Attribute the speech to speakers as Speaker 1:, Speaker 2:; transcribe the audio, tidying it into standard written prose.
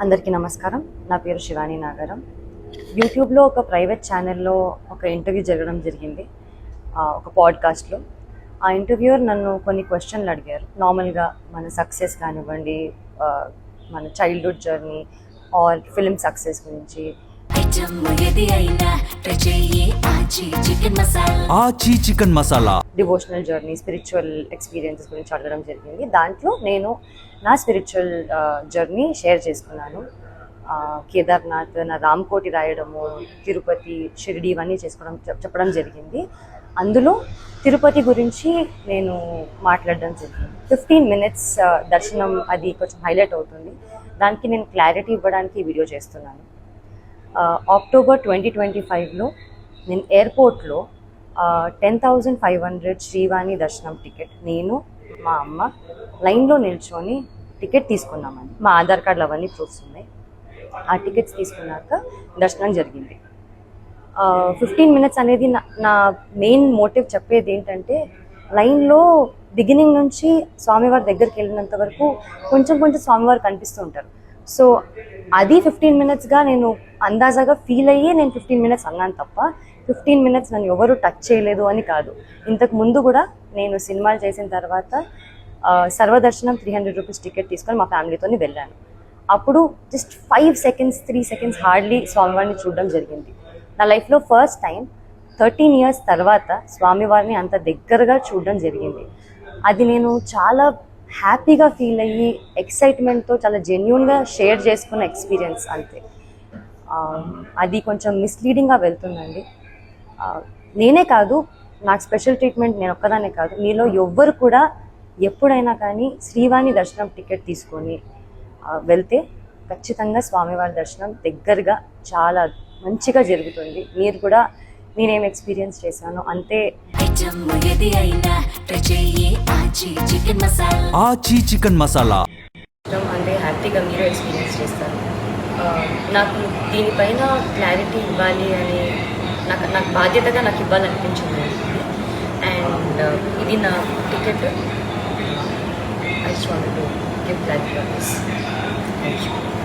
Speaker 1: అందరికీ నమస్కారం. నా పేరు శివాని నాగరం. యూట్యూబ్లో ఒక ప్రైవేట్ ఛానల్లో ఒక ఇంటర్వ్యూ జరగడం జరిగింది, ఒక పాడ్కాస్ట్లో. ఆ ఇంటర్వ్యూయర్ నన్ను కొన్ని క్వశ్చన్లు అడిగారు. నార్మల్గా మన సక్సెస్ కానివ్వండి, మన childhood journey or film success గురించి,
Speaker 2: ఆచి chicken masala,
Speaker 1: devotional journey, spiritual experiences గురించి అడగడం జరిగింది. దాంట్లో నేను నా స్పిరిచువల్ జర్నీ షేర్ చేసుకున్నాను. కేదార్నాథ్, నా రామ్కోటి రాయడము, తిరుపతి, షిరిడి ఇవన్నీ చెప్పడం జరిగింది. అందులో తిరుపతి గురించి నేను మాట్లాడడం జరిగింది. 15 minutes దర్శనం, అది కొంచెం హైలైట్ అవుతుంది. దానికి నేను క్లారిటీ ఇవ్వడానికి వీడియో చేస్తున్నాను. అక్టోబర్ 2025లో నేను ఎయిర్పోర్ట్లో 10,500 శ్రీవాణి దర్శనం టికెట్ నేను, మా అమ్మ లైన్లో నిల్చొని టికెట్ తీసుకున్నామని. మా ఆధార్ కార్డులు అవన్నీ ప్రూఫ్స్ ఉన్నాయి. ఆ టికెట్స్ తీసుకున్నాక దర్శనం జరిగింది. 15 minutes అనేది నా మెయిన్ మోటివ్ చెప్పేది ఏంటంటే, లైన్లో బిగినింగ్ నుంచి స్వామివారి దగ్గరికి వెళ్ళినంత వరకు కొంచెం స్వామివారు కనిపిస్తూ ఉంటారు. సో అది 15 minutesగా నేను అందాజాగా ఫీల్ అయ్యి నేను 15 minutes అన్నాను తప్ప 15 minutes నన్ను ఎవరు టచ్ చేయలేదు అని కాదు. ఇంతకు ముందు కూడా నేను సినిమాలు చేసిన తర్వాత సర్వదర్శనం 300 rupees టికెట్ తీసుకొని మా ఫ్యామిలీతో వెళ్ళాను. అప్పుడు జస్ట్ 5 seconds 3 seconds హార్డ్లీ స్వామివారిని చూడడం జరిగింది. నా లైఫ్లో ఫస్ట్ టైం 13 years తర్వాత స్వామివారిని అంత దగ్గరగా చూడడం జరిగింది. అది నేను చాలా హ్యాపీగా ఫీల్ అయ్యి ఎక్సైట్మెంట్తో చాలా జెన్యూన్గా షేర్ చేసుకున్న ఎక్స్పీరియన్స్ అంతే. అది కొంచెం మిస్లీడింగ్గా వెళ్తుందండి. నేనే కాదు, నాకు స్పెషల్ ట్రీట్మెంట్ నేను ఒక్కదానే కాదు, మీలో ఎవ్వరు కూడా ఎప్పుడైనా కానీ శ్రీవాణి దర్శనం టికెట్ తీసుకొని వెళ్తే ఖచ్చితంగా స్వామివారి దర్శనం దగ్గరగా చాలా మంచిగా జరుగుతుంది. మీరు కూడా నేనేం ఎక్స్పీరియన్స్ చేశానో అంతే.
Speaker 2: ఆచి చికెన్ మసాలా
Speaker 1: అంటే హ్యాపీగా మీరు ఎక్స్పీరియన్స్ చేస్తారు. నాకు దీనిపైన క్లారిటీ ఇవ్వాలి అని నాకు బాధ్యతగా నాకు ఇవ్వాలనిపించింది. అండ్ ఇది నా ticket. I just wanted to give that purpose. Thank you.